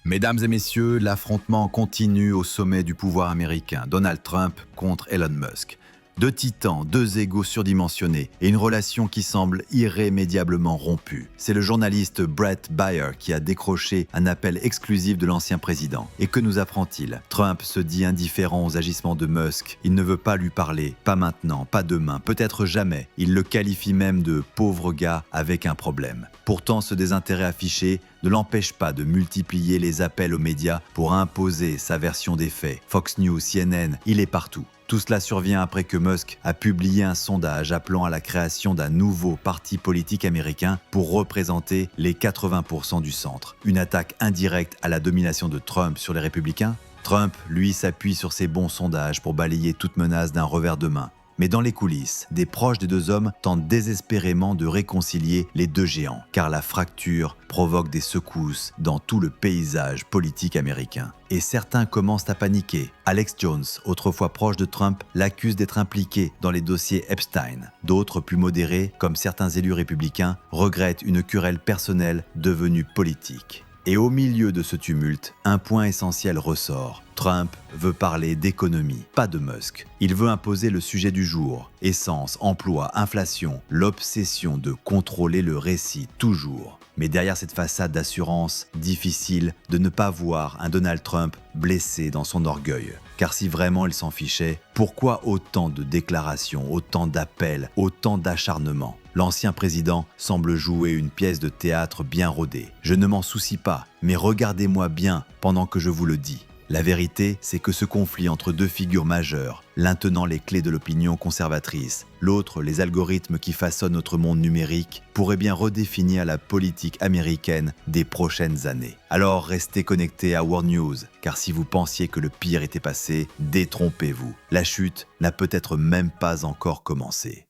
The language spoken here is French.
Mesdames et messieurs, l'affrontement continue au sommet du pouvoir américain. Donald Trump contre Elon Musk. Deux titans, deux égos surdimensionnés et une relation qui semble irrémédiablement rompue. C'est le journaliste Brett Baier qui a décroché un appel exclusif de l'ancien président. Et que nous apprend-il? Trump se dit indifférent aux agissements de Musk. Il ne veut pas lui parler, pas maintenant, pas demain, peut-être jamais. Il le qualifie même de « pauvre gars avec un problème ». Pourtant, ce désintérêt affiché ne l'empêche pas de multiplier les appels aux médias pour imposer sa version des faits. Fox News, CNN, il est partout. Tout cela survient après que Musk a publié un sondage appelant à la création d'un nouveau parti politique américain pour représenter les 80% du centre. Une attaque indirecte à la domination de Trump sur les républicains? Trump, lui, s'appuie sur ses bons sondages pour balayer toute menace d'un revers de main. Mais dans les coulisses, des proches des deux hommes tentent désespérément de réconcilier les deux géants, car la fracture provoque des secousses dans tout le paysage politique américain. Et certains commencent à paniquer. Alex Jones, autrefois proche de Trump, l'accuse d'être impliqué dans les dossiers Epstein. D'autres, plus modérés, comme certains élus républicains, regrettent une querelle personnelle devenue politique. Et au milieu de ce tumulte, un point essentiel ressort. Trump veut parler d'économie, pas de Musk. Il veut imposer le sujet du jour. Essence, emploi, inflation, l'obsession de contrôler le récit, toujours. Mais derrière cette façade d'assurance, difficile de ne pas voir un Donald Trump blessé dans son orgueil. Car si vraiment il s'en fichait, pourquoi autant de déclarations, autant d'appels, autant d'acharnement? L'ancien président semble jouer une pièce de théâtre bien rodée. Je ne m'en soucie pas, mais regardez-moi bien pendant que je vous le dis. La vérité, c'est que ce conflit entre deux figures majeures, l'un tenant les clés de l'opinion conservatrice, l'autre les algorithmes qui façonnent notre monde numérique, pourrait bien redéfinir la politique américaine des prochaines années. Alors restez connectés à World News, car si vous pensiez que le pire était passé, détrompez-vous. La chute n'a peut-être même pas encore commencé.